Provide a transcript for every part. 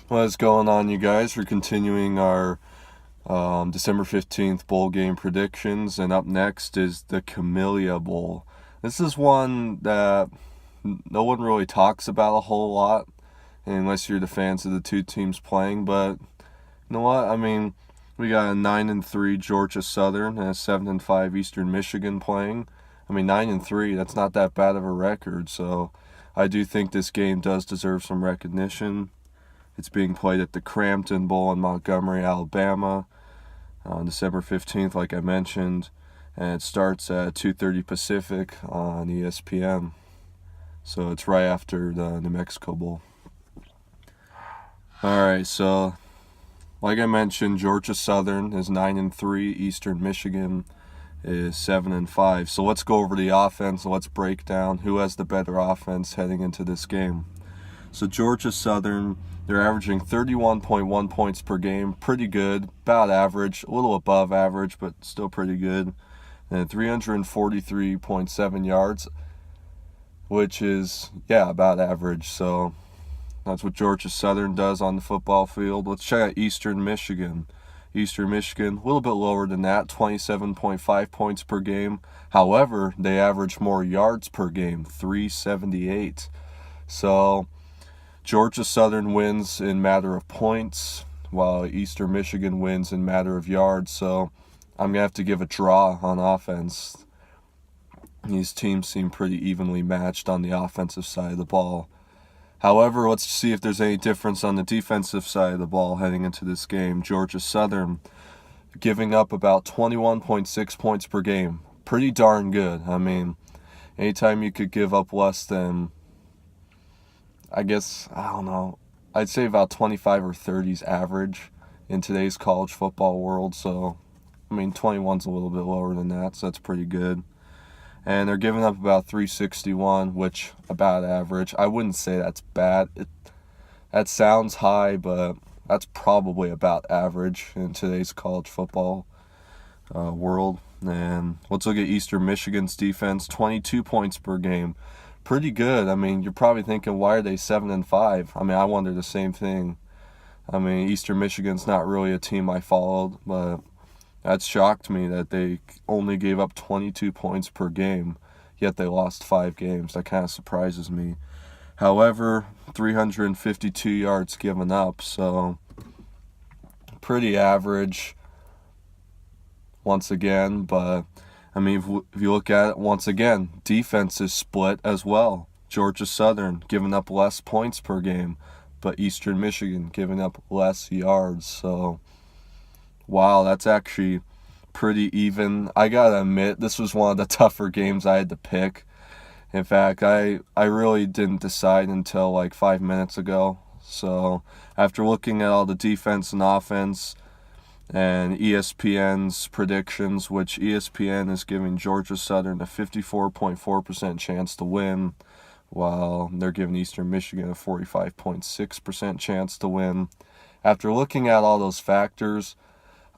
What's going on, you guys? We're continuing our December 15th bowl game predictions, and up next is the Camelia Bowl. This is one that no one really talks about a whole lot, unless you're the fans of the two teams playing, but you know what? I mean, we got a 9-3 Georgia Southern and a 7-5 Eastern Michigan playing. I mean, 9-3, that's not that bad of a record, so I do think this game does deserve some recognition. It's being played at the Crampton Bowl in Montgomery, Alabama, on December 15th, like I mentioned, and it starts at 2:30 Pacific on ESPN. So it's right after the New Mexico Bowl. All right, so like I mentioned, Georgia Southern is 9-3, Eastern Michigan is 7-5. So let's go over the offense and let's break down who has the better offense heading into this game. So Georgia Southern, they're averaging 31.1 points per game. Pretty good. About average. A little above average, but still pretty good. And 343.7 yards, which is, about average. So that's what Georgia Southern does on the football field. Let's check out Eastern Michigan. Eastern Michigan, a little bit lower than that, 27.5 points per game. However, they average more yards per game, 378. So Georgia Southern wins in matter of points, while Eastern Michigan wins in matter of yards. So I'm going to have to give a draw on offense. These teams seem pretty evenly matched on the offensive side of the ball. However, let's see if there's any difference on the defensive side of the ball heading into this game. Georgia Southern giving up about 21.6 points per game. Pretty darn good. I mean, anytime you could give up less than, I'd say about 25 or 30's average in today's college football world. So, 21's a little bit lower than that, so that's pretty good. And they're giving up about 361, which about average. I wouldn't say that's bad. That sounds high, but that's probably about average in today's college football world. And let's look at Eastern Michigan's defense, 22 points per game. Pretty good. You're probably thinking, why are they 7-5? I wonder the same thing. Eastern Michigan's not really a team I followed, but that shocked me that they only gave up 22 points per game, yet they lost 5 games. That kind of surprises me. However, 352 yards given up, so pretty average once again, but if you look at it, once again, defense is split as well. Georgia Southern giving up less points per game, but Eastern Michigan giving up less yards. So, wow, that's actually pretty even. I gotta admit, this was one of the tougher games I had to pick. In fact, I really didn't decide until like 5 minutes ago. So, after looking at all the defense and offense, and ESPN's predictions, which ESPN is giving Georgia Southern a 54.4% chance to win, while they're giving Eastern Michigan a 45.6% chance to win. After looking at all those factors,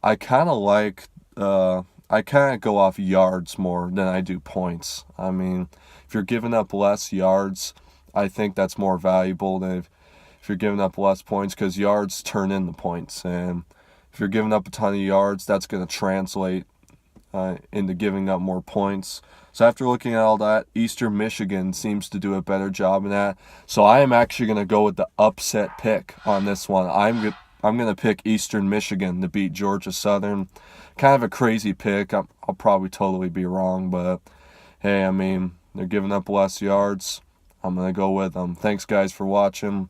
I kind of go off yards more than I do points. If you're giving up less yards, I think that's more valuable than if you're giving up less points, because yards turn into points, and if you're giving up a ton of yards, that's going to translate into giving up more points. So after looking at all that, Eastern Michigan seems to do a better job in that. So I am actually going to go with the upset pick on this one. I'm going to pick Eastern Michigan to beat Georgia Southern. Kind of a crazy pick. I'll probably totally be wrong, but hey, they're giving up less yards. I'm going to go with them. Thanks, guys, for watching.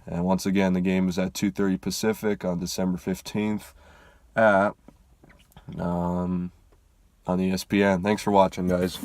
And once again, the game is at 2:30 Pacific on December 15th on ESPN. Thanks for watching, guys.